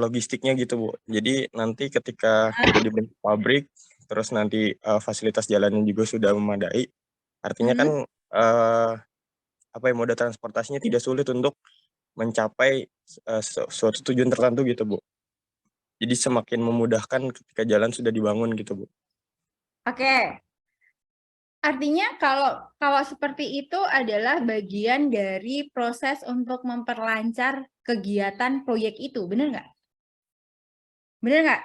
logistiknya gitu, Bu. Jadi nanti ketika udah dibentuk pabrik, terus nanti, fasilitas jalannya juga sudah memadai, artinya kan, Hmm. apa ya, moda transportasinya tidak sulit untuk mencapai, suatu tujuan tertentu gitu, Bu. Jadi semakin memudahkan ketika jalan sudah dibangun gitu, Bu. Oke. Artinya kalau seperti itu adalah bagian dari proses untuk memperlancar kegiatan proyek itu, bener nggak? Bener nggak,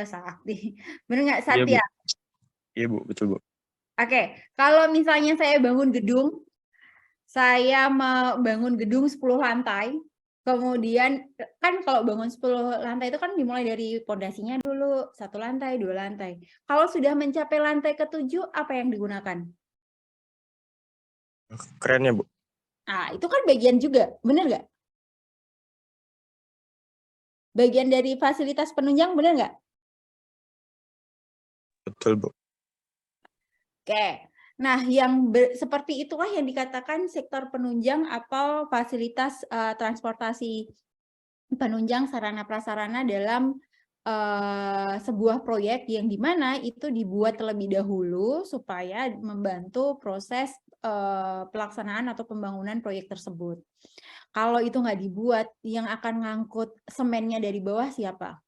Sakti? Bener nggak, Iya, Bu. Satya? Iya, Bu, betul, Bu. Oke, kalau misalnya saya bangun gedung, saya membangun gedung 10 lantai, kemudian kan kalau bangun 10 lantai itu kan dimulai dari pondasinya dulu, 1 lantai, 2 lantai. Kalau sudah mencapai lantai ke-7, apa yang digunakan? Keren ya, Bu. Nah, itu kan bagian juga, bener nggak? Bagian dari fasilitas penunjang, bener nggak? Betul, Bu. Oke. Nah, yang seperti itulah yang dikatakan sektor penunjang atau fasilitas transportasi penunjang sarana prasarana dalam sebuah proyek yang dimana itu dibuat terlebih dahulu supaya membantu proses pelaksanaan atau pembangunan proyek tersebut. Kalau itu nggak dibuat, yang akan ngangkut semennya dari bawah siapa?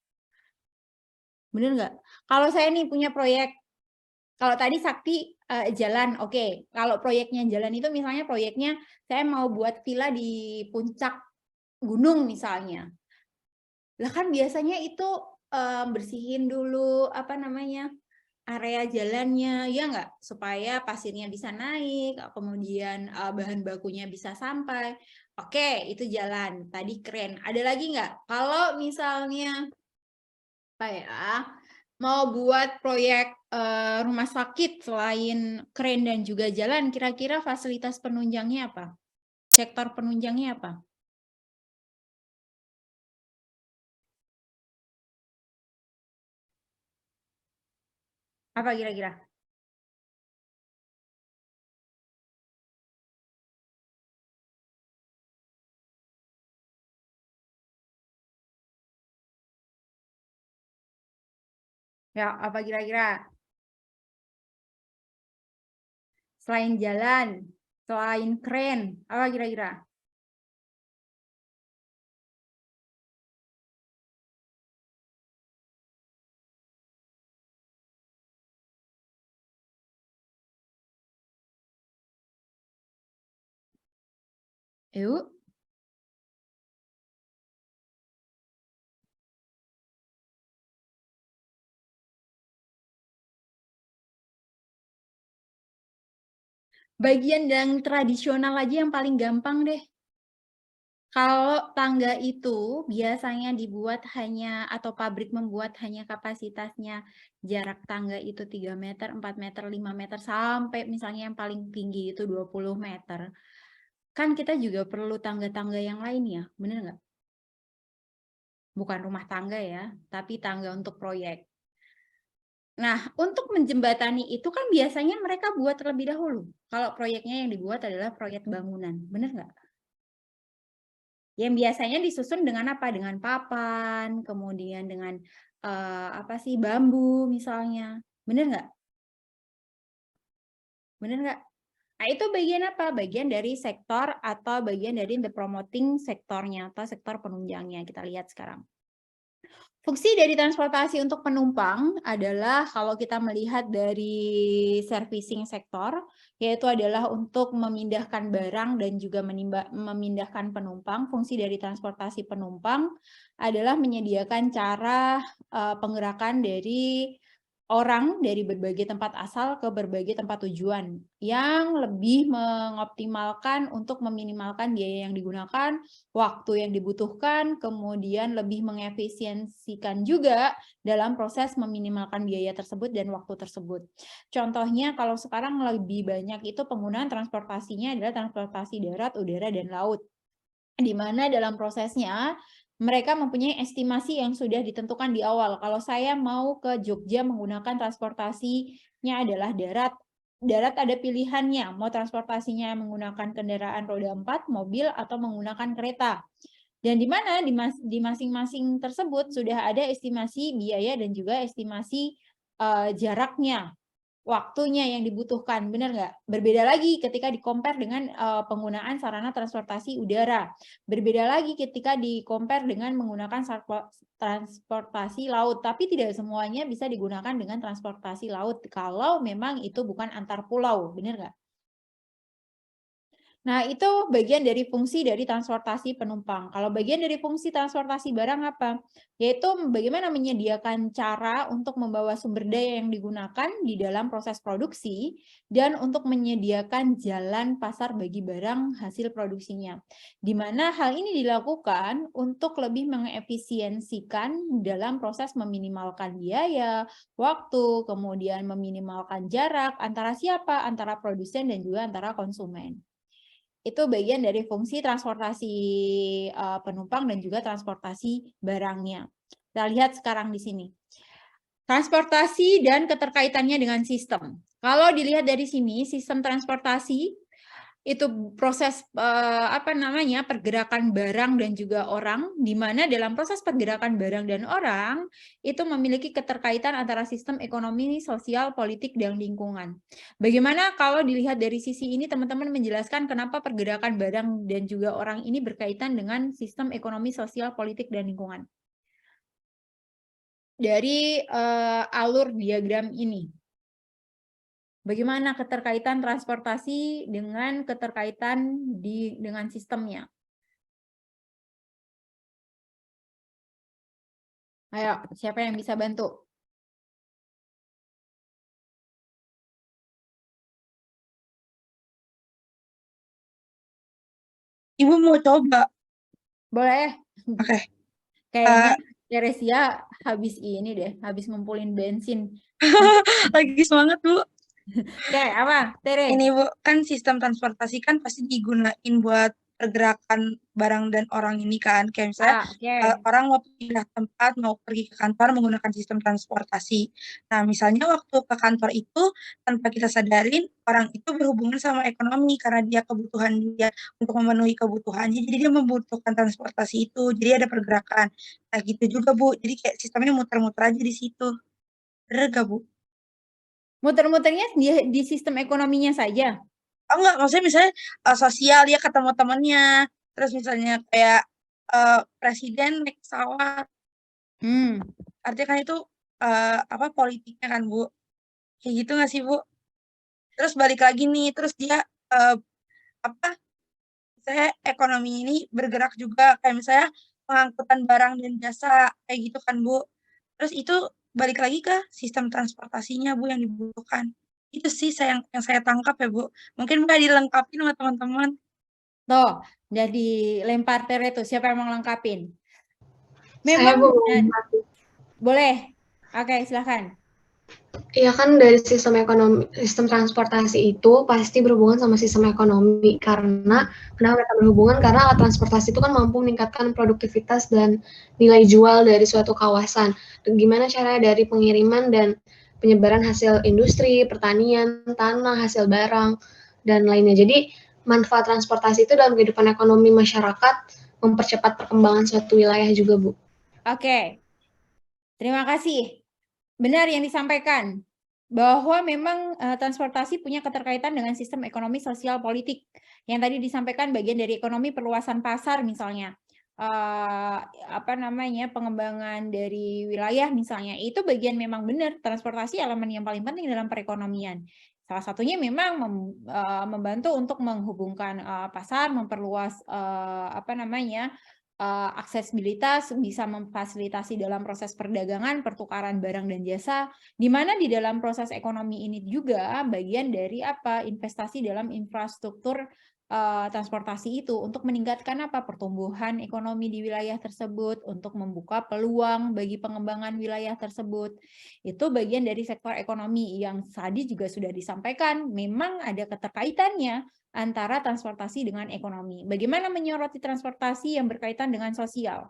Bener nggak? Kalau saya nih punya proyek, kalau tadi Sakti jalan, oke. Kalau proyeknya jalan itu misalnya proyeknya saya mau buat villa di puncak gunung misalnya. Lah kan biasanya itu bersihin dulu apa namanya area jalannya, ya nggak? Supaya pasirnya bisa naik, kemudian bahan bakunya bisa sampai. Oke, itu jalan. Tadi keren. Ada lagi nggak? Kalau misalnya apa ya, mau buat proyek rumah sakit selain kren dan juga jalan, kira-kira fasilitas penunjangnya apa? Sektor penunjangnya apa? Apa kira-kira? Ya, apa kira-kira? Selain jalan, selain kren, apa kira-kira? Yuk. Bagian yang tradisional aja yang paling gampang deh. Kalau tangga itu biasanya dibuat hanya atau pabrik membuat hanya kapasitasnya jarak tangga itu 3 meter, 4 meter, 5 meter, sampai misalnya yang paling tinggi itu 20 meter. Kan kita juga perlu tangga-tangga yang lain ya, bener nggak? Bukan rumah tangga ya, tapi tangga untuk proyek. Nah, untuk menjembatani itu kan biasanya mereka buat terlebih dahulu. Kalau proyeknya yang dibuat adalah proyek bangunan, bener nggak? Yang biasanya disusun dengan apa? Dengan papan, kemudian dengan apa sih, bambu misalnya. Bener nggak? Bener nggak? Nah, itu bagian apa? Bagian dari sektor atau bagian dari the promoting sektornya atau sektor penunjangnya. Kita lihat sekarang. Fungsi dari transportasi untuk penumpang adalah kalau kita melihat dari servicing sektor, yaitu adalah untuk memindahkan barang dan juga memindahkan penumpang. Fungsi dari transportasi penumpang adalah menyediakan cara penggerakan dari orang dari berbagai tempat asal ke berbagai tempat tujuan yang lebih mengoptimalkan untuk meminimalkan biaya yang digunakan, waktu yang dibutuhkan, kemudian lebih mengefisiensikan juga dalam proses meminimalkan biaya tersebut dan waktu tersebut. Contohnya kalau sekarang lebih banyak itu penggunaan transportasinya adalah transportasi darat, udara, dan laut. Di mana dalam prosesnya mereka mempunyai estimasi yang sudah ditentukan di awal. Kalau saya mau ke Jogja menggunakan transportasinya adalah darat, darat ada pilihannya, mau transportasinya menggunakan kendaraan roda 4, mobil, atau menggunakan kereta. Dan di mana di masing-masing tersebut sudah ada estimasi biaya dan juga estimasi jaraknya, waktunya yang dibutuhkan, benar nggak? Berbeda lagi ketika di-compare dengan penggunaan sarana transportasi udara. Berbeda lagi ketika di-compare dengan menggunakan transportasi laut. Tapi tidak semuanya bisa digunakan dengan transportasi laut kalau memang itu bukan antar pulau, benar nggak? Nah, itu bagian dari fungsi dari transportasi penumpang. Kalau bagian dari fungsi transportasi barang apa? Yaitu bagaimana menyediakan cara untuk membawa sumber daya yang digunakan di dalam proses produksi dan untuk menyediakan jalan pasar bagi barang hasil produksinya. Di mana hal ini dilakukan untuk lebih mengefisiensikan dalam proses meminimalkan biaya, waktu, kemudian meminimalkan jarak antara siapa? Antara produsen dan juga antara konsumen. Itu bagian dari fungsi transportasi penumpang dan juga transportasi barangnya. Kita lihat sekarang di sini. Transportasi dan keterkaitannya dengan sistem. Kalau dilihat dari sini, sistem transportasi itu proses pergerakan barang dan juga orang, di mana dalam proses pergerakan barang dan orang itu memiliki keterkaitan antara sistem ekonomi, sosial, politik, dan lingkungan. Bagaimana kalau dilihat dari sisi ini teman-teman menjelaskan kenapa pergerakan barang dan juga orang ini berkaitan dengan sistem ekonomi, sosial, politik, dan lingkungan? Dari alur diagram ini. Bagaimana keterkaitan transportasi dengan keterkaitan dengan sistemnya? Ayo, siapa yang bisa bantu? Ibu mau coba? Boleh. Oke. Kayaknya Teresia habis ini deh, habis ngumpulin bensin. Lagi semangat, Bu. Oke, apa? Tere? Ini, Bu, kan sistem transportasi kan pasti digunain buat pergerakan barang dan orang ini kan. Kayak misalnya orang mau pindah tempat, mau pergi ke kantor menggunakan sistem transportasi. Nah, misalnya waktu ke kantor itu, tanpa kita sadarin, orang itu berhubungan sama ekonomi karena dia kebutuhan dia untuk memenuhi kebutuhannya. Jadi dia membutuhkan transportasi itu. Jadi ada pergerakan. Nah, gitu juga, Bu. Jadi kayak sistemnya muter-muter aja di situ. Bener gak, Bu? Muter-muternya di sistem ekonominya saja? Oh enggak, maksudnya misalnya sosial ya ketemu temennya, terus misalnya kayak presiden naik pesawat, artinya kan itu politiknya kan, Bu, kayak gitu nggak sih, Bu? Terus balik lagi nih, terus dia misalnya ekonomi ini bergerak juga kayak misalnya pengangkutan barang dan jasa kayak gitu kan, Bu. Terus itu balik lagi ke sistem transportasinya, Bu, yang dibutuhkan. Itu sih yang saya tangkap ya, Bu. Mungkin bisa dilengkapi sama teman-teman. Tuh, jadi lempar Tere tuh, siapa yang mau lengkapin? Saya Memang boleh. Oke, silahkan. Iya kan dari sistem transportasi itu pasti berhubungan sama sistem ekonomi karena kenapa mereka berhubungan karena alat transportasi itu kan mampu meningkatkan produktivitas dan nilai jual dari suatu kawasan. Dan gimana caranya dari pengiriman dan penyebaran hasil industri, pertanian, tanah, hasil barang dan lainnya. Jadi manfaat transportasi itu dalam kehidupan ekonomi masyarakat mempercepat perkembangan suatu wilayah juga, Bu. Oke. Terima kasih. Benar yang disampaikan, bahwa memang transportasi punya keterkaitan dengan sistem ekonomi, sosial, politik. Yang tadi disampaikan bagian dari ekonomi perluasan pasar misalnya, pengembangan dari wilayah misalnya, itu bagian memang benar, transportasi elemen yang paling penting dalam perekonomian. Salah satunya memang membantu untuk menghubungkan pasar, memperluas aksesibilitas, bisa memfasilitasi dalam proses perdagangan, pertukaran barang dan jasa, di mana di dalam proses ekonomi ini juga bagian dari investasi dalam infrastruktur transportasi itu untuk meningkatkan pertumbuhan ekonomi di wilayah tersebut, untuk membuka peluang bagi pengembangan wilayah tersebut. Itu bagian dari sektor ekonomi yang tadi juga sudah disampaikan, memang ada keterkaitannya antara transportasi dengan ekonomi. Bagaimana menyoroti transportasi yang berkaitan dengan sosial?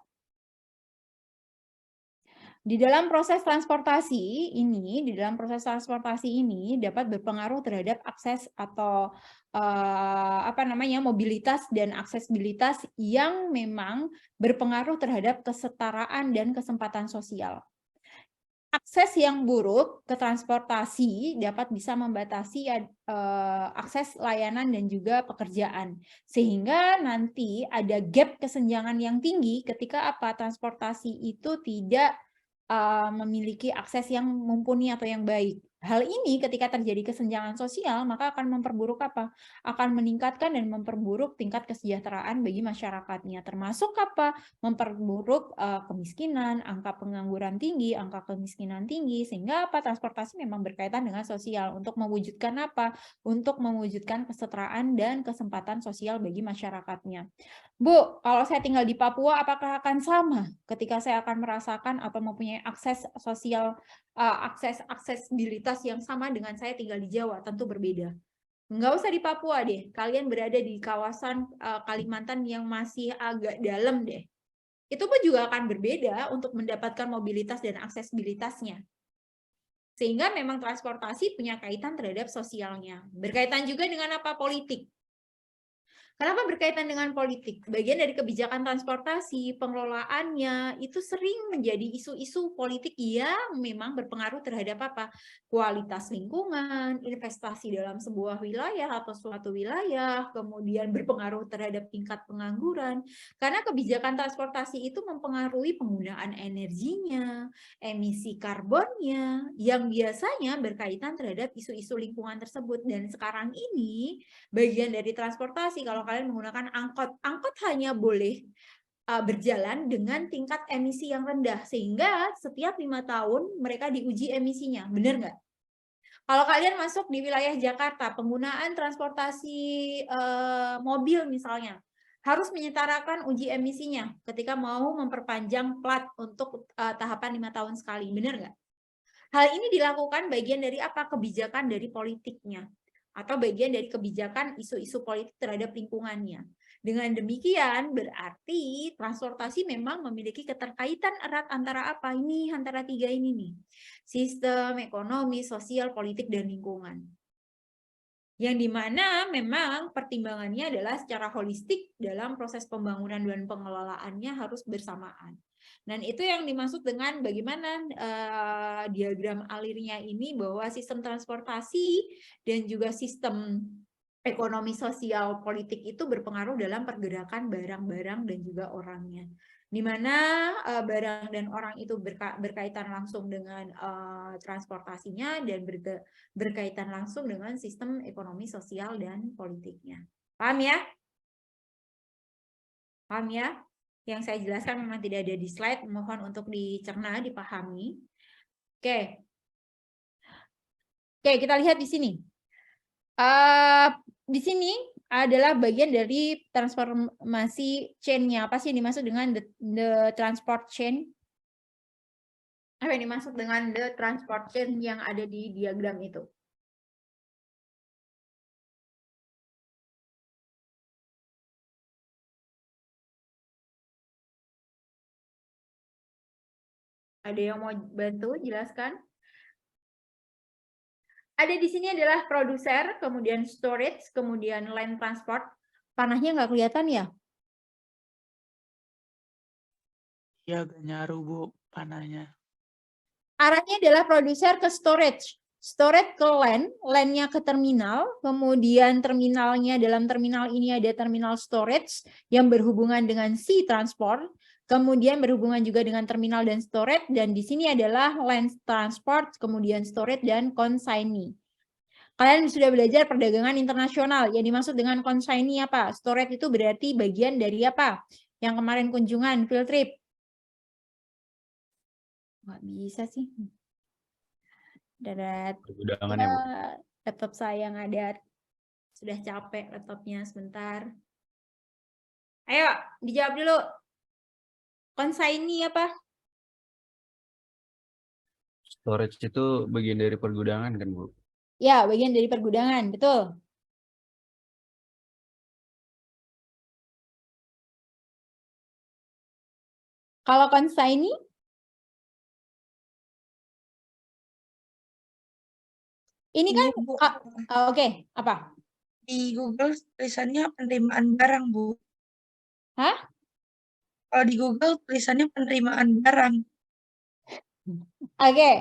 Di dalam proses transportasi ini dapat berpengaruh terhadap akses atau mobilitas dan aksesibilitas yang memang berpengaruh terhadap kesetaraan dan kesempatan sosial. Akses yang buruk ke transportasi dapat bisa membatasi akses layanan dan juga pekerjaan. Sehingga nanti ada gap kesenjangan yang tinggi ketika transportasi itu tidak memiliki akses yang mumpuni atau yang baik. Hal ini ketika terjadi kesenjangan sosial, maka akan memperburuk akan meningkatkan dan memperburuk tingkat kesejahteraan bagi masyarakatnya, termasuk memperburuk kemiskinan, angka pengangguran tinggi, angka kemiskinan tinggi, sehingga transportasi memang berkaitan dengan sosial untuk mewujudkan untuk mewujudkan kesetaraan dan kesempatan sosial bagi masyarakatnya. Bu, kalau saya tinggal di Papua, apakah akan sama ketika saya akan merasakan atau mempunyai akses sosial, aksesibilitas yang sama dengan saya tinggal di Jawa? Tentu berbeda. Nggak usah di Papua deh, kalian berada di kawasan Kalimantan yang masih agak dalam deh. Itu pun juga akan berbeda untuk mendapatkan mobilitas dan aksesibilitasnya. Sehingga memang transportasi punya kaitan terhadap sosialnya. Berkaitan juga dengan politik. Kenapa berkaitan dengan politik? Bagian dari kebijakan transportasi, pengelolaannya itu sering menjadi isu-isu politik yang memang berpengaruh terhadap kualitas lingkungan, investasi dalam sebuah wilayah atau suatu wilayah, kemudian berpengaruh terhadap tingkat pengangguran. Karena kebijakan transportasi itu mempengaruhi penggunaan energinya, emisi karbonnya, yang biasanya berkaitan terhadap isu-isu lingkungan tersebut. Dan sekarang ini bagian dari transportasi, kalau kalian menggunakan angkot hanya boleh berjalan dengan tingkat emisi yang rendah, sehingga setiap 5 tahun mereka diuji emisinya, benar nggak? Kalau kalian masuk di wilayah Jakarta, penggunaan transportasi mobil misalnya, harus menyetarakan uji emisinya ketika mau memperpanjang plat untuk tahapan 5 tahun sekali, benar nggak? Hal ini dilakukan bagian dari kebijakan dari politiknya, atau bagian dari kebijakan isu-isu politik terhadap lingkungannya. Dengan demikian berarti transportasi memang memiliki keterkaitan erat antara antara tiga ini nih. Sistem, ekonomi, sosial, politik, dan lingkungan. Yang dimana memang pertimbangannya adalah secara holistik dalam proses pembangunan dan pengelolaannya harus bersamaan. Dan itu yang dimaksud dengan bagaimana diagram alirnya ini, bahwa sistem transportasi dan juga sistem ekonomi sosial politik itu berpengaruh dalam pergerakan barang-barang dan juga orangnya. Di mana barang dan orang itu berkaitan langsung dengan transportasinya dan berkaitan langsung dengan sistem ekonomi sosial dan politiknya. Paham ya? Paham ya? Yang saya jelaskan memang tidak ada di slide, mohon untuk dicerna, dipahami. Oke. Oke, kita lihat di sini. Di sini adalah bagian dari transformasi chain-nya. Apa sih yang dimaksud dengan the transport chain? Apa yang dimaksud dengan the transport chain yang ada di diagram itu? Ada yang mau bantu jelaskan? Ada di sini adalah produser, kemudian storage, kemudian land transport. Panahnya nggak kelihatan ya? Iya, agak nyaru, Bu, panahnya. Arahnya adalah produser ke storage. Storage ke land, landnya ke terminal, kemudian terminalnya, dalam terminal ini ada terminal storage yang berhubungan dengan sea transport, kemudian berhubungan juga dengan terminal dan storage, dan di sini adalah land transport, kemudian storage dan consignee. Kalian sudah belajar perdagangan internasional. Yang dimaksud dengan consignee apa? Storage itu berarti bagian dari apa? Yang kemarin kunjungan, field trip. Nggak bisa sih. Darat. Pergudangan ya, Bu. Laptop saya ngadat. Sudah capek laptopnya sebentar. Ayo, dijawab dulu. Consignee apa? Storage itu bagian dari pergudangan kan, Bu? Ya, bagian dari pergudangan, betul. Kalau consignee? Ini kan, Iya, Bu. oke, apa? Di Google tulisannya penerimaan barang, Bu. Hah? Kalau di Google tulisannya penerimaan barang. Oke,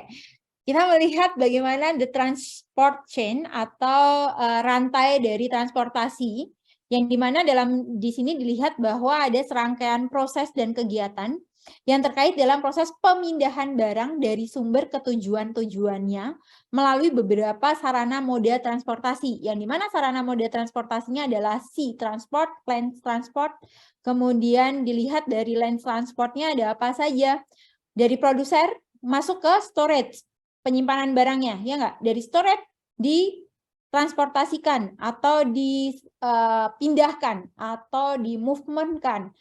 kita melihat bagaimana the transport chain atau rantai dari transportasi, yang dimana di sini dilihat bahwa ada serangkaian proses dan kegiatan yang terkait dalam proses pemindahan barang dari sumber ke tujuannya melalui beberapa sarana moda transportasi, yang dimana sarana moda transportasinya adalah sea transport, land transport, kemudian dilihat dari land transportnya ada apa saja, dari produser masuk ke storage, penyimpanan barangnya, ya nggak? Dari storage ditransportasikan atau dipindahkan atau di-movementkan.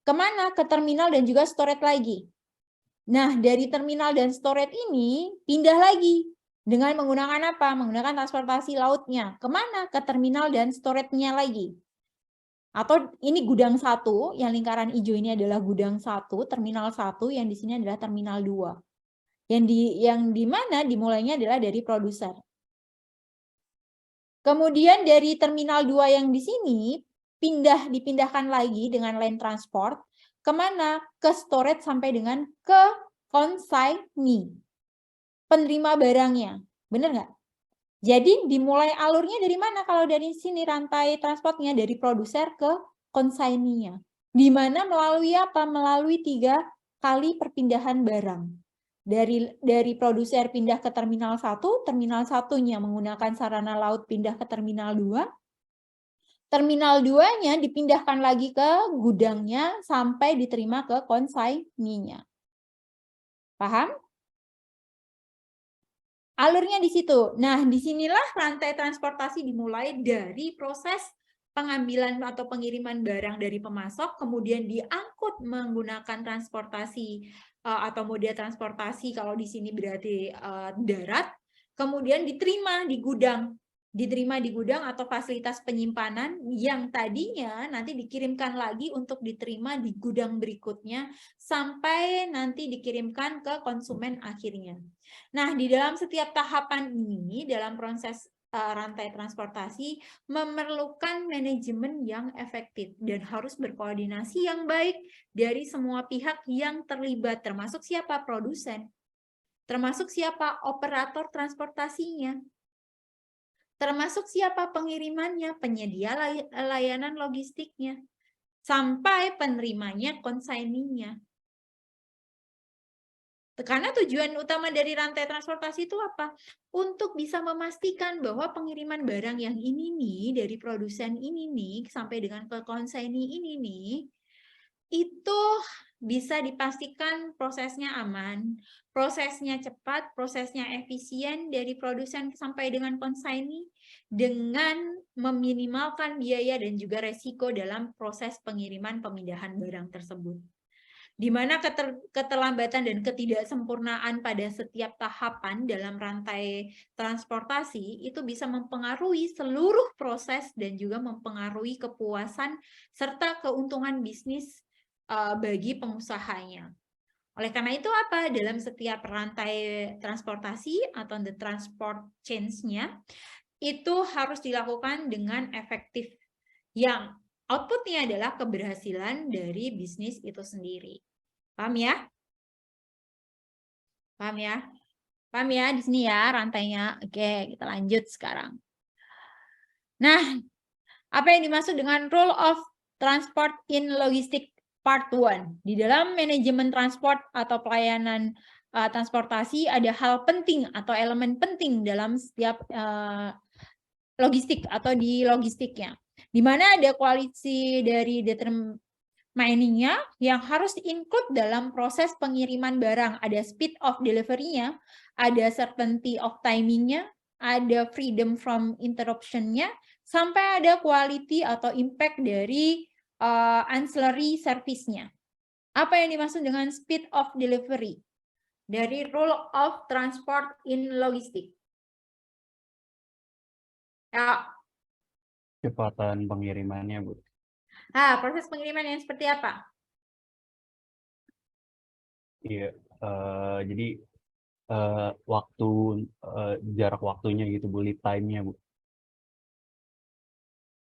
Kemana? Ke terminal dan juga storage lagi. Nah, dari terminal dan storage ini pindah lagi dengan menggunakan apa? Menggunakan transportasi lautnya. Kemana? Ke terminal dan storage-nya lagi. Atau ini gudang 1, yang lingkaran hijau ini adalah gudang 1, terminal 1, yang di sini adalah terminal 2. Yang di mana dimulainya adalah dari produser. Kemudian dari terminal 2 yang di sini dipindahkan lagi dengan land transport kemana? Ke storage sampai dengan ke consignee, penerima barangnya. Benar nggak? Jadi dimulai alurnya dari mana? Kalau dari sini rantai transportnya dari produser ke consignee-nya. Di mana melalui apa? Melalui 3 kali perpindahan barang. Dari produser pindah ke terminal 1, terminal 1-nya menggunakan sarana laut pindah ke terminal 2, terminal 2-nya dipindahkan lagi ke gudangnya sampai diterima ke consignee-nya. Paham? Alurnya di situ. Nah, disinilah rantai transportasi dimulai dari proses pengambilan atau pengiriman barang dari pemasok, kemudian diangkut menggunakan transportasi atau moda transportasi, kalau di sini berarti darat, kemudian diterima di gudang atau fasilitas penyimpanan yang tadinya nanti dikirimkan lagi untuk diterima di gudang berikutnya sampai nanti dikirimkan ke konsumen akhirnya. Nah, di dalam setiap tahapan ini, dalam proses rantai transportasi memerlukan manajemen yang efektif dan harus berkoordinasi yang baik dari semua pihak yang terlibat, termasuk siapa? Produsen, termasuk siapa? Operator transportasinya, termasuk siapa? Pengirimannya, penyedia layanan logistiknya, sampai penerimanya, konsaininya. Karena tujuan utama dari rantai transportasi itu apa? Untuk bisa memastikan bahwa pengiriman barang yang ini nih, dari produsen ini nih, sampai dengan ke konsaini ini nih, itu bisa dipastikan prosesnya aman, prosesnya cepat, prosesnya efisien dari produsen sampai dengan konsaini, dengan meminimalkan biaya dan juga resiko dalam proses pengiriman pemindahan barang tersebut. Di mana keterlambatan dan ketidaksempurnaan pada setiap tahapan dalam rantai transportasi itu bisa mempengaruhi seluruh proses dan juga mempengaruhi kepuasan serta keuntungan bisnis bagi pengusahanya. Oleh karena itu apa? Dalam setiap rantai transportasi atau the transport chains-nya itu harus dilakukan dengan efektif, yang outputnya adalah keberhasilan dari bisnis itu sendiri. Paham ya? Paham ya? Paham ya di sini ya rantainya? Oke, kita lanjut sekarang. Nah, apa yang dimaksud dengan role of transport in logistic part 1? Di dalam manajemen transport atau pelayanan transportasi ada hal penting atau elemen penting dalam setiap logistik atau di logistiknya. Di mana ada koalisi dari determining-nya yang harus include dalam proses pengiriman barang. Ada speed of delivery-nya, ada certainty of timing-nya, ada freedom from interruption-nya, sampai ada quality atau impact dari ancillary service-nya. Apa yang dimaksud dengan speed of delivery? Dari rule of transport in logistik. Ya. Kecepatan pengirimannya, Bu. Proses pengiriman yang seperti apa? Iya, jadi waktu jarak waktunya gitu Bu, lead time-nya Bu.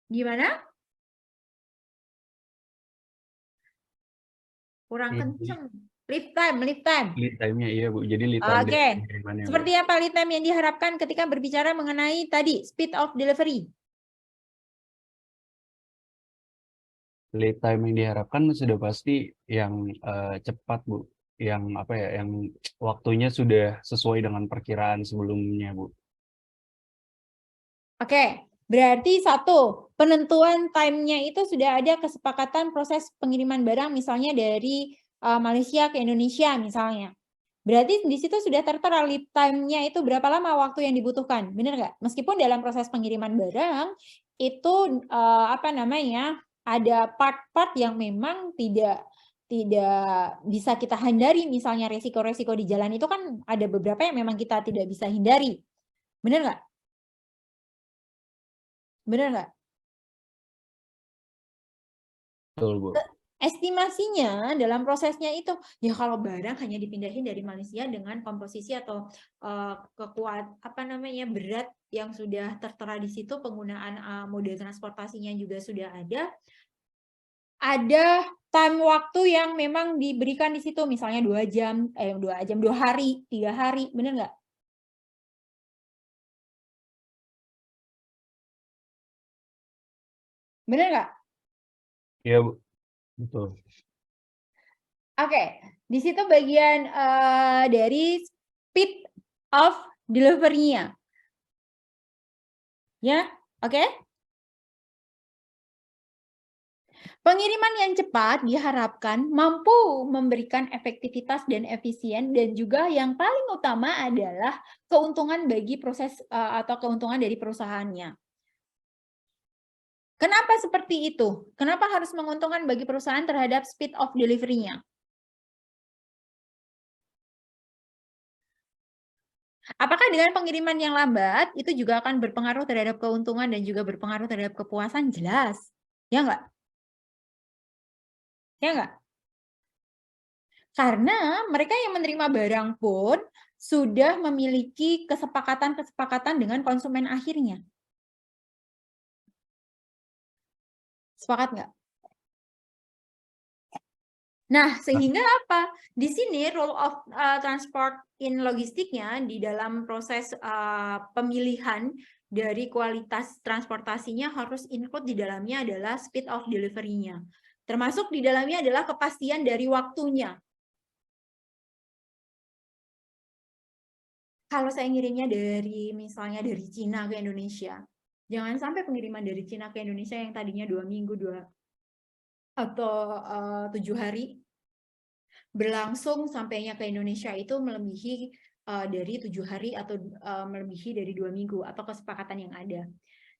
Gimana? Kurang Jadi kenceng. Lead time. lead time-nya iya Bu. Jadi lead time dari Oke. pengirimannya Bu. Seperti apa lead time yang diharapkan ketika berbicara mengenai tadi speed of delivery? Lead time yang diharapkan sudah pasti yang cepat Bu. Yang apa ya, yang waktunya sudah sesuai dengan perkiraan sebelumnya Bu. Oke, berarti satu, penentuan time-nya itu sudah ada kesepakatan proses pengiriman barang misalnya dari Malaysia ke Indonesia misalnya. Berarti di situ sudah tertera lead time-nya itu berapa lama waktu yang dibutuhkan, benar nggak? Meskipun dalam proses pengiriman barang itu apa namanya, ada part-part yang memang tidak bisa kita hindari, misalnya resiko-resiko di jalan itu kan ada beberapa yang memang kita tidak bisa hindari, benar nggak? Benar nggak? Betul Bu. Estimasinya dalam prosesnya itu ya kalau barang hanya dipindahin dari Malaysia dengan komposisi atau berat yang sudah tertera di situ, penggunaan moda transportasinya juga sudah ada time waktu yang memang diberikan di situ, misalnya 2 hari, 3 hari, benar nggak? Benar nggak? Iya Bu. Betul. Oke, di situ bagian dari speed of delivery-nya. Ya, oke? Pengiriman yang cepat diharapkan mampu memberikan efektivitas dan efisien, dan juga yang paling utama adalah keuntungan bagi proses atau keuntungan dari perusahaannya. Kenapa seperti itu? Kenapa harus menguntungkan bagi perusahaan terhadap speed of delivery-nya? Apakah dengan pengiriman yang lambat itu juga akan berpengaruh terhadap keuntungan dan juga berpengaruh terhadap kepuasan? Jelas. Ya enggak? Ya enggak? Karena mereka yang menerima barang pun sudah memiliki kesepakatan-kesepakatan dengan konsumen akhirnya. Sepakat nggak? Nah, sehingga apa? Di sini role of transport in logistiknya di dalam proses pemilihan dari kualitas transportasinya harus include di dalamnya adalah speed of delivery-nya. Termasuk di dalamnya adalah kepastian dari waktunya. Kalau saya ngirimnya misalnya dari Cina ke Indonesia, jangan sampai pengiriman dari Cina ke Indonesia yang tadinya 2 minggu atau 7 hari berlangsung sampainya ke Indonesia itu melebihi dari 7 hari atau melebihi dari 2 minggu atau kesepakatan yang ada.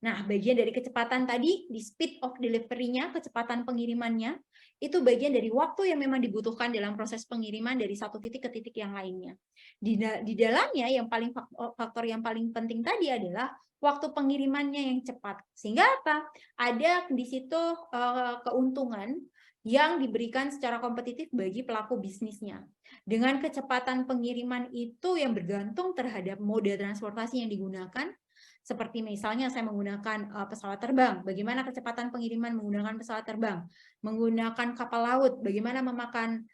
Nah, bagian dari kecepatan tadi di speed of delivery-nya, kecepatan pengirimannya, itu bagian dari waktu yang memang dibutuhkan dalam proses pengiriman dari satu titik ke titik yang lainnya. Di dalamnya yang faktor yang paling penting tadi adalah waktu pengirimannya yang cepat. Sehingga apa? Ada di situ keuntungan yang diberikan secara kompetitif bagi pelaku bisnisnya. Dengan kecepatan pengiriman itu yang bergantung terhadap moda transportasi yang digunakan, seperti misalnya saya menggunakan pesawat terbang, bagaimana kecepatan pengiriman menggunakan pesawat terbang, menggunakan kapal laut, bagaimana memakan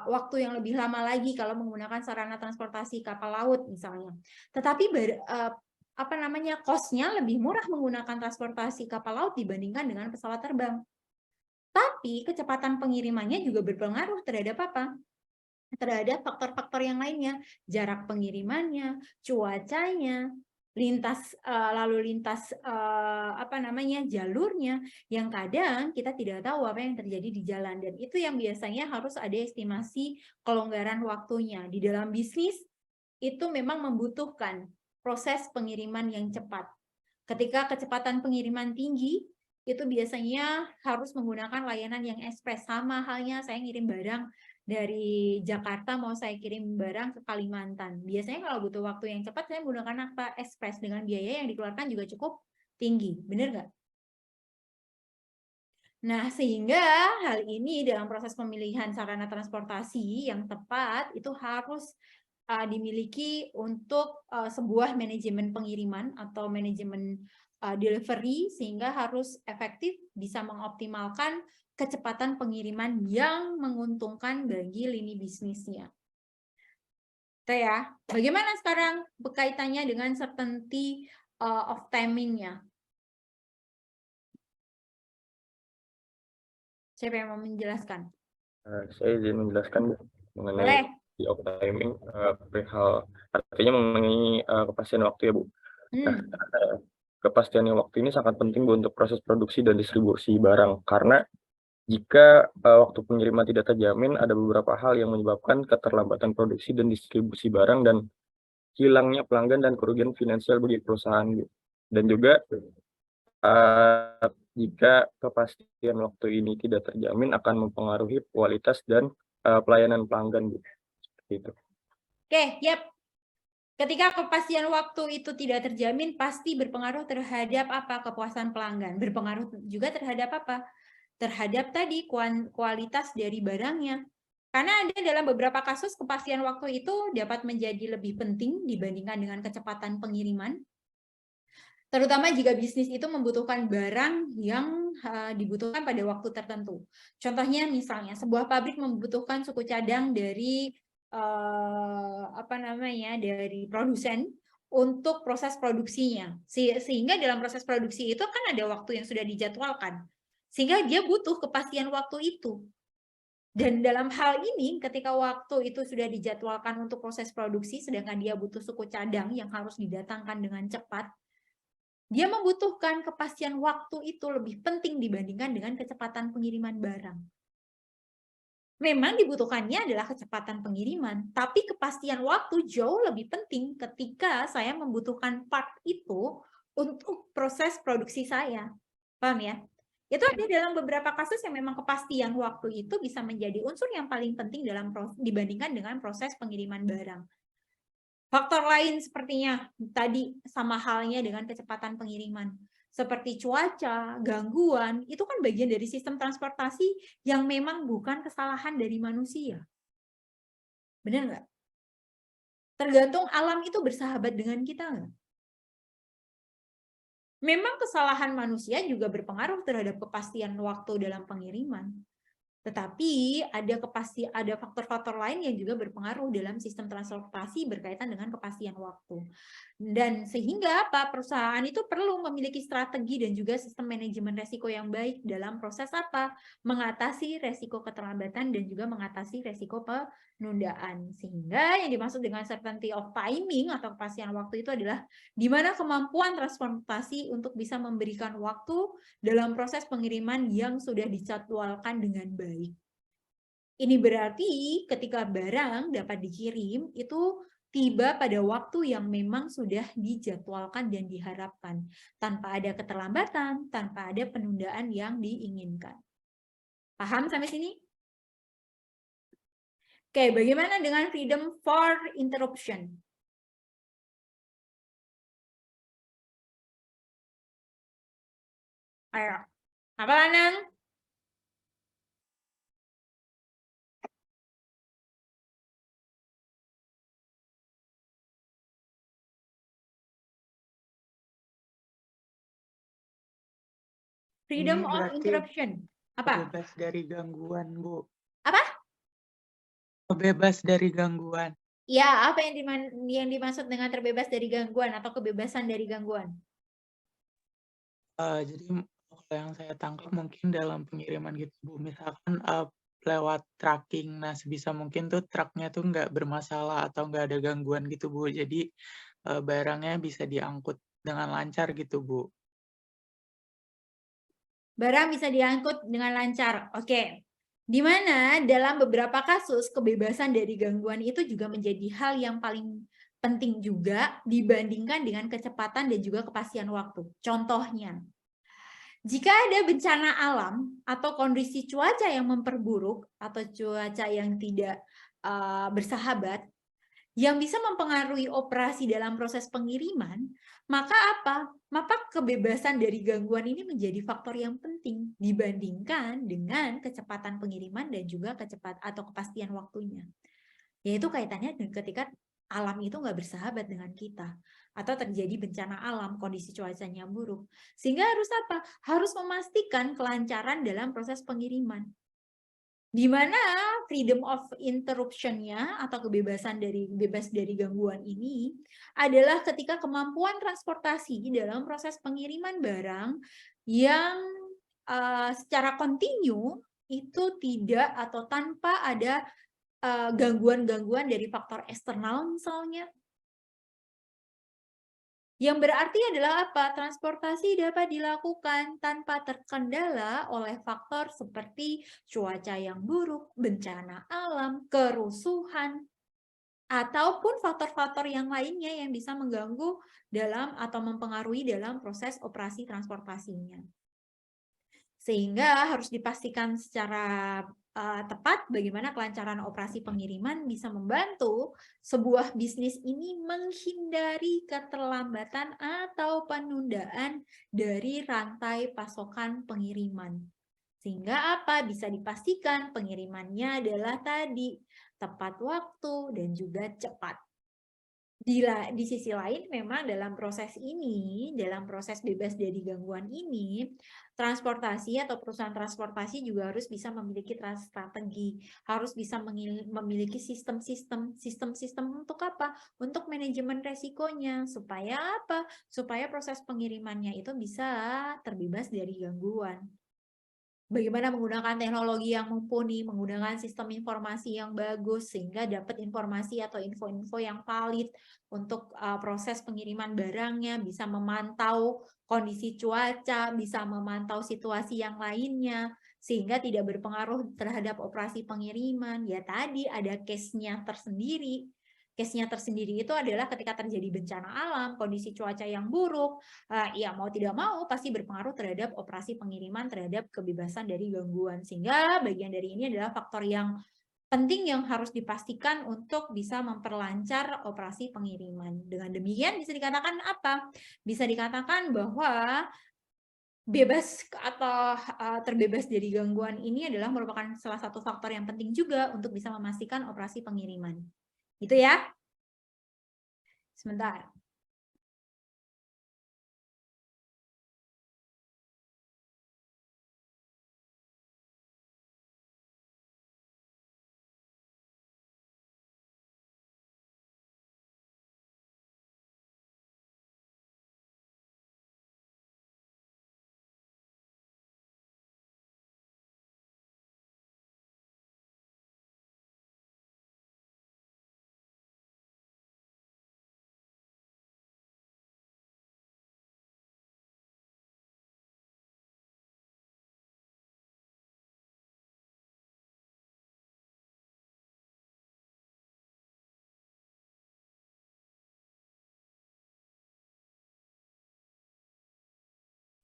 waktu yang lebih lama lagi kalau menggunakan sarana transportasi kapal laut misalnya. Tetapi cost-nya lebih murah menggunakan transportasi kapal laut dibandingkan dengan pesawat terbang. Tapi kecepatan pengirimannya juga berpengaruh terhadap apa? Terhadap faktor-faktor yang lainnya, jarak pengirimannya, cuacanya, lalu lintas jalurnya, yang kadang kita tidak tahu apa yang terjadi di jalan, dan itu yang biasanya harus ada estimasi kelonggaran waktunya. Di dalam bisnis itu memang membutuhkan proses pengiriman yang cepat. Ketika kecepatan pengiriman tinggi, itu biasanya harus menggunakan layanan yang ekspres. Sama halnya saya ngirim barang dari Jakarta, mau saya kirim barang ke Kalimantan. Biasanya kalau butuh waktu yang cepat, saya menggunakan apa? Ekspres, dengan biaya yang dikeluarkan juga cukup tinggi. Benar nggak? Nah, sehingga hal ini dalam proses pemilihan sarana transportasi yang tepat, itu harus dimiliki untuk sebuah manajemen pengiriman atau manajemen delivery, sehingga harus efektif bisa mengoptimalkan kecepatan pengiriman yang menguntungkan bagi lini bisnisnya. Oke ya, bagaimana sekarang berkaitannya dengan certainty of timing-nya? Siapa yang mau menjelaskan? Saya izin menjelaskan mengenai Boleh. of timing, perihal artinya mengenai kepastian waktu ya Bu. Nah, kepastian waktu ini sangat penting Bu untuk proses produksi dan distribusi barang, karena jika waktu pengiriman tidak terjamin, ada beberapa hal yang menyebabkan keterlambatan produksi dan distribusi barang dan hilangnya pelanggan dan kerugian finansial bagi perusahaan gitu. Dan juga jika kepastian waktu ini tidak terjamin akan mempengaruhi kualitas dan pelayanan pelanggan gitu. Seperti itu. Oke, yap. Ketika kepastian waktu itu tidak terjamin, pasti berpengaruh terhadap apa? Kepuasan pelanggan. Berpengaruh juga terhadap apa? Terhadap tadi kualitas dari barangnya. Karena ada dalam beberapa kasus kepastian waktu itu dapat menjadi lebih penting dibandingkan dengan kecepatan pengiriman. Terutama jika bisnis itu membutuhkan barang yang dibutuhkan pada waktu tertentu. Contohnya misalnya sebuah pabrik membutuhkan suku cadang dari dari produsen untuk proses produksinya. Sehingga dalam proses produksi itu kan ada waktu yang sudah dijadwalkan. Sehingga dia butuh kepastian waktu itu. Dan dalam hal ini ketika waktu itu sudah dijadwalkan untuk proses produksi, sedangkan dia butuh suku cadang yang harus didatangkan dengan cepat, dia membutuhkan kepastian waktu itu lebih penting dibandingkan dengan kecepatan pengiriman barang. Memang dibutuhkannya adalah kecepatan pengiriman, tapi kepastian waktu jauh lebih penting ketika saya membutuhkan part itu untuk proses produksi saya. Paham ya? Itu ada dalam beberapa kasus yang memang kepastian waktu itu bisa menjadi unsur yang paling penting dibandingkan dengan proses pengiriman barang. Faktor lain sepertinya tadi sama halnya dengan kecepatan pengiriman. Seperti cuaca, gangguan, itu kan bagian dari sistem transportasi yang memang bukan kesalahan dari manusia. Benar nggak? Tergantung alam itu bersahabat dengan kita nggak? Memang kesalahan manusia juga berpengaruh terhadap kepastian waktu dalam pengiriman. Tetapi ada faktor-faktor lain yang juga berpengaruh dalam sistem transportasi berkaitan dengan kepastian waktu. Dan sehingga apa? Perusahaan itu perlu memiliki strategi dan juga sistem manajemen resiko yang baik dalam proses apa? Mengatasi resiko keterlambatan dan juga mengatasi resiko penundaan. Sehingga yang dimaksud dengan certainty of timing atau kepastian waktu itu adalah di mana kemampuan transportasi untuk bisa memberikan waktu dalam proses pengiriman yang sudah dijadwalkan dengan baik. Ini berarti ketika barang dapat dikirim itu tiba pada waktu yang memang sudah dijadwalkan dan diharapkan, tanpa ada keterlambatan, tanpa ada penundaan yang diinginkan. Paham sampai sini? Oke, bagaimana dengan freedom for interruption? Ayo, apa Lanang? Freedom of interruption. Apa? Bebas dari gangguan, Bu. Apa? Bebas dari gangguan. Ya, apa yang dimaksud dengan terbebas dari gangguan atau kebebasan dari gangguan? Jadi kalau yang saya tangkap mungkin dalam pengiriman gitu, Bu. Misalkan lewat tracking, nah sebisa mungkin tuh truknya tuh nggak bermasalah atau nggak ada gangguan gitu, Bu. Jadi barangnya bisa diangkut dengan lancar gitu, Bu. Barang bisa diangkut dengan lancar. Oke. Di mana dalam beberapa kasus kebebasan dari gangguan itu juga menjadi hal yang paling penting juga dibandingkan dengan kecepatan dan juga kepastian waktu. Contohnya, jika ada bencana alam atau kondisi cuaca yang memperburuk atau cuaca yang tidak bersahabat, yang bisa mempengaruhi operasi dalam proses pengiriman, maka apa? Maka kebebasan dari gangguan ini menjadi faktor yang penting dibandingkan dengan kecepatan pengiriman dan juga kepastian waktunya. Yaitu kaitannya dengan ketika alam itu nggak bersahabat dengan kita, atau terjadi bencana alam, kondisi cuacanya buruk. Sehingga harus apa? Harus memastikan kelancaran dalam proses pengiriman. Di mana freedom of interruption-nya atau bebas dari gangguan ini adalah ketika kemampuan transportasi dalam proses pengiriman barang yang secara kontinu itu tidak atau tanpa ada gangguan-gangguan dari faktor eksternal misalnya. Yang berarti adalah apa? Transportasi dapat dilakukan tanpa terkendala oleh faktor seperti cuaca yang buruk, bencana alam, kerusuhan, ataupun faktor-faktor yang lainnya yang bisa mengganggu dalam atau mempengaruhi dalam proses operasi transportasinya. Sehingga harus dipastikan secara tepat bagaimana kelancaran operasi pengiriman bisa membantu sebuah bisnis ini menghindari keterlambatan atau penundaan dari rantai pasokan pengiriman. Sehingga apa? Bisa dipastikan pengirimannya adalah tadi tepat waktu dan juga cepat. Di sisi lain memang dalam proses ini, dalam proses bebas dari gangguan ini, transportasi atau perusahaan transportasi juga harus bisa memiliki strategi, harus bisa memiliki sistem-sistem untuk apa? Untuk manajemen resikonya, supaya apa? Supaya proses pengirimannya itu bisa terbebas dari gangguan. Bagaimana menggunakan teknologi yang mumpuni, menggunakan sistem informasi yang bagus, sehingga dapat informasi atau info-info yang valid untuk proses pengiriman barangnya, bisa memantau kondisi cuaca, bisa memantau situasi yang lainnya, sehingga tidak berpengaruh terhadap operasi pengiriman. Ya tadi ada case-nya tersendiri. Case-nya tersendiri itu adalah ketika terjadi bencana alam, kondisi cuaca yang buruk, ya mau tidak mau pasti berpengaruh terhadap operasi pengiriman, terhadap kebebasan dari gangguan. Sehingga bagian dari ini adalah faktor yang penting yang harus dipastikan untuk bisa memperlancar operasi pengiriman. Dengan demikian bisa dikatakan apa? Bisa dikatakan bahwa bebas atau terbebas dari gangguan ini adalah merupakan salah satu faktor yang penting juga untuk bisa memastikan operasi pengiriman. Gitu ya. Sebentar.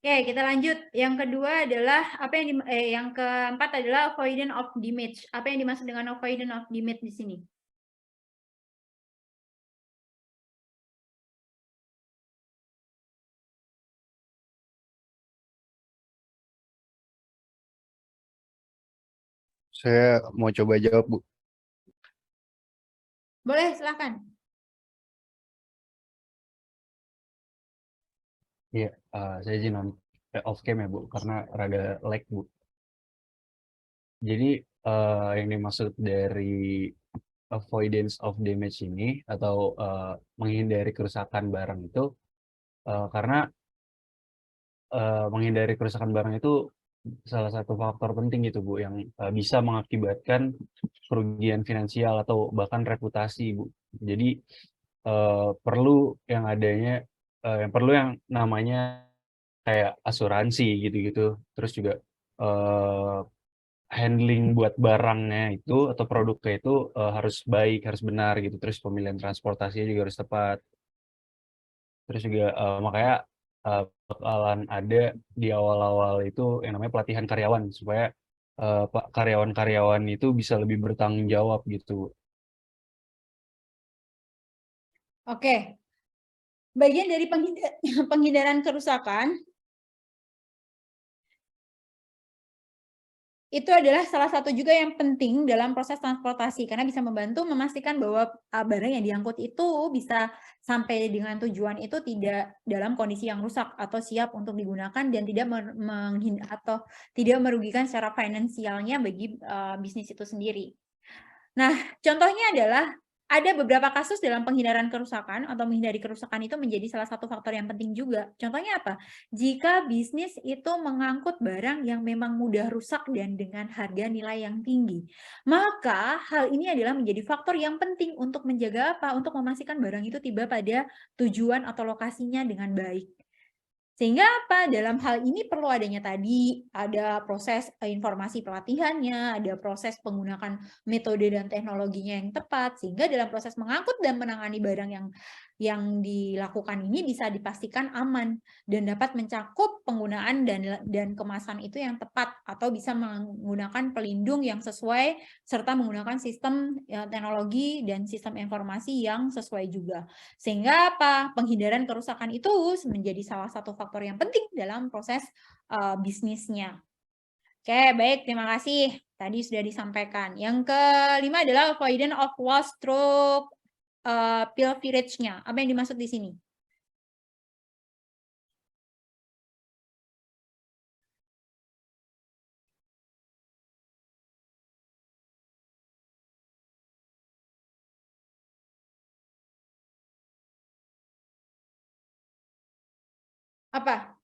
Oke, kita lanjut. Yang kedua adalah yang keempat adalah avoidance of damage. Apa yang dimaksud dengan avoidance of damage di sini? Saya mau coba jawab, Bu. Boleh, silakan. Iya, saya izin off cam ya, Bu, karena rada lag, Bu. Jadi yang dimaksud dari avoidance of damage ini atau menghindari kerusakan barang itu karena menghindari kerusakan barang itu salah satu faktor penting gitu, Bu, yang bisa mengakibatkan kerugian finansial atau bahkan reputasi, Bu. Jadi perlu yang namanya kayak asuransi gitu-gitu. Terus juga handling buat barangnya itu atau produknya itu harus baik, harus benar gitu. Terus pemilihan transportasinya juga harus tepat. Terus juga makanya bakalan ada di awal-awal itu yang namanya pelatihan karyawan supaya karyawan-karyawan itu bisa lebih bertanggung jawab gitu. Oke. Bagian dari penghindaran kerusakan itu adalah salah satu juga yang penting dalam proses transportasi karena bisa membantu memastikan bahwa barang yang diangkut itu bisa sampai dengan tujuan itu tidak dalam kondisi yang rusak atau siap untuk digunakan dan tidak atau tidak merugikan secara finansialnya bagi bisnis itu sendiri. Nah, contohnya adalah ada beberapa kasus dalam penghindaran kerusakan atau menghindari kerusakan itu menjadi salah satu faktor yang penting juga. Contohnya apa? Jika bisnis itu mengangkut barang yang memang mudah rusak dan dengan harga nilai yang tinggi, maka hal ini adalah menjadi faktor yang penting untuk menjaga apa? Untuk memastikan barang itu tiba pada tujuan atau lokasinya dengan baik. Sehingga apa? Dalam hal ini perlu adanya tadi, ada proses informasi pelatihannya, ada proses penggunaan metode dan teknologinya yang tepat, sehingga dalam proses mengangkut dan menangani barang yang dilakukan ini bisa dipastikan aman dan dapat mencakup penggunaan dan kemasan itu yang tepat atau bisa menggunakan pelindung yang sesuai serta menggunakan sistem teknologi dan sistem informasi yang sesuai juga. Sehingga apa? Penghindaran kerusakan itu menjadi salah satu faktor yang penting dalam proses bisnisnya. Oke, baik, terima kasih. Tadi sudah disampaikan. Yang kelima adalah avoidance of loss through pilferage-nya. Apa yang dimaksud di sini? Apa?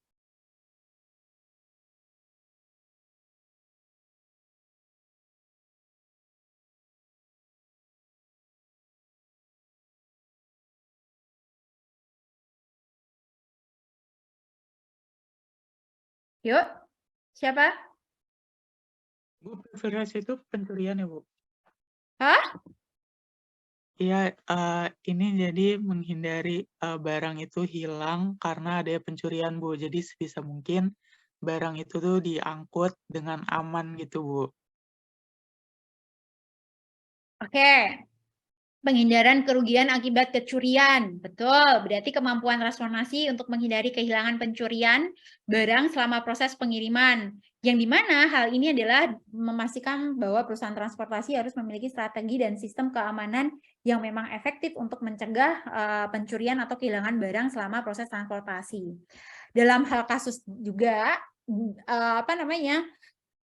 Yuk, siapa? Bu, privilege itu pencurian ya, Bu? Hah? Iya, ini jadi menghindari barang itu hilang karena ada pencurian, Bu. Jadi sebisa mungkin barang itu tuh diangkut dengan aman gitu, Bu. Oke. Penghindaran kerugian akibat kecurian. Betul, berarti kemampuan transformasi untuk menghindari kehilangan pencurian barang selama proses pengiriman. Yang dimana hal ini adalah memastikan bahwa perusahaan transportasi harus memiliki strategi dan sistem keamanan yang memang efektif untuk mencegah pencurian atau kehilangan barang selama proses transportasi. Dalam hal kasus juga,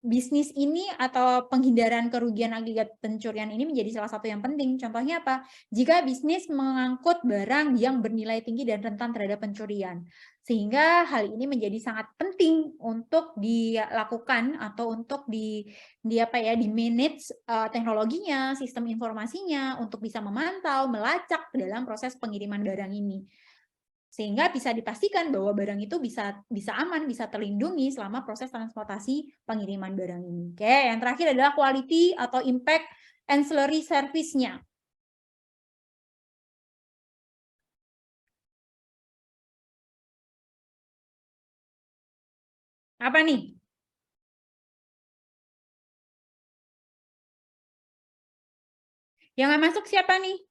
bisnis ini atau penghindaran kerugian akibat pencurian ini menjadi salah satu yang penting. Contohnya apa? Jika bisnis mengangkut barang yang bernilai tinggi dan rentan terhadap pencurian. Sehingga hal ini menjadi sangat penting untuk dilakukan atau untuk di-manage teknologinya, sistem informasinya untuk bisa memantau, melacak dalam proses pengiriman barang ini. Sehingga bisa dipastikan bahwa barang itu bisa aman, bisa terlindungi selama proses transportasi pengiriman barang ini. Oke, yang terakhir adalah quality atau impact ancillary service-nya. Apa nih? Yang nggak masuk siapa nih?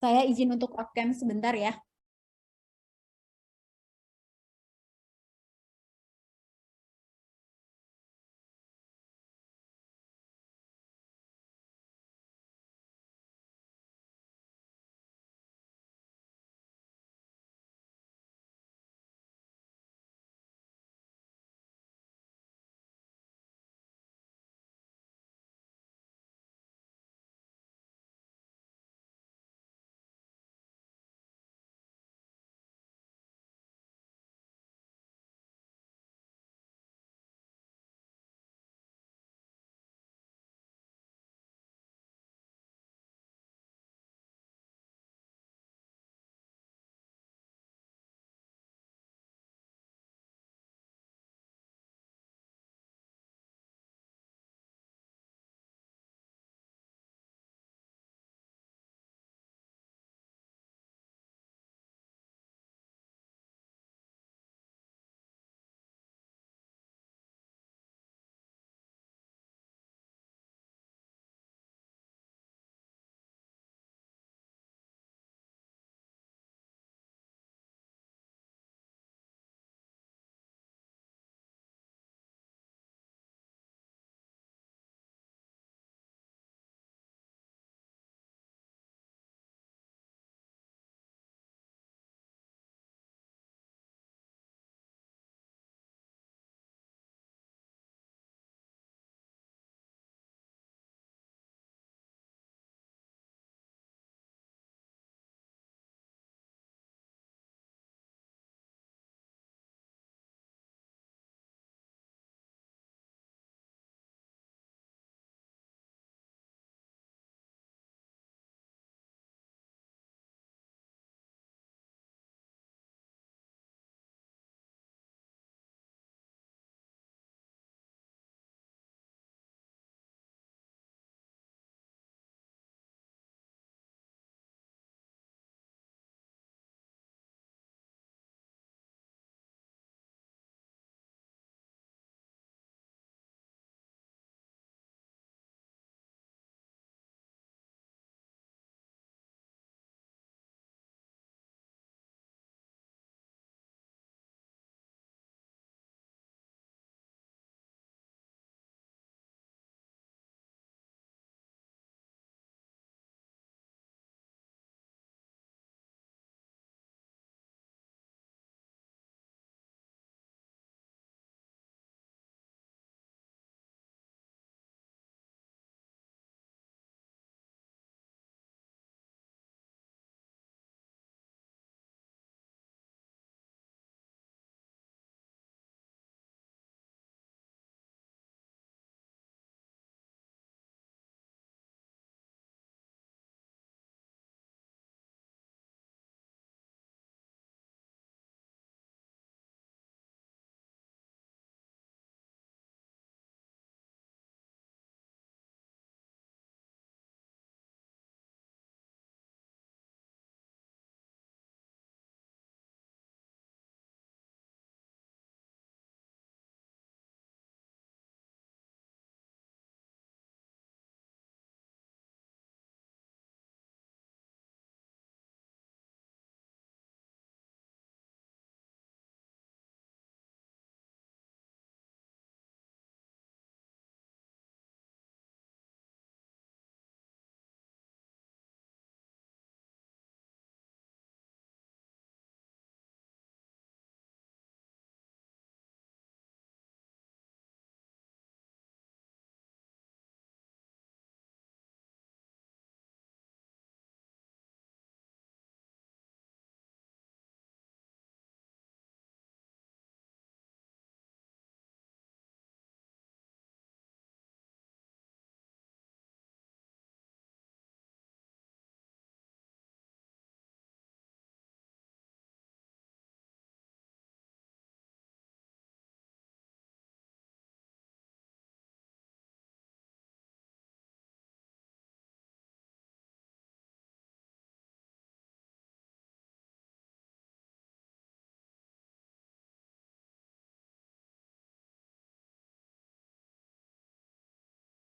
Saya izin untuk off cam sebentar ya.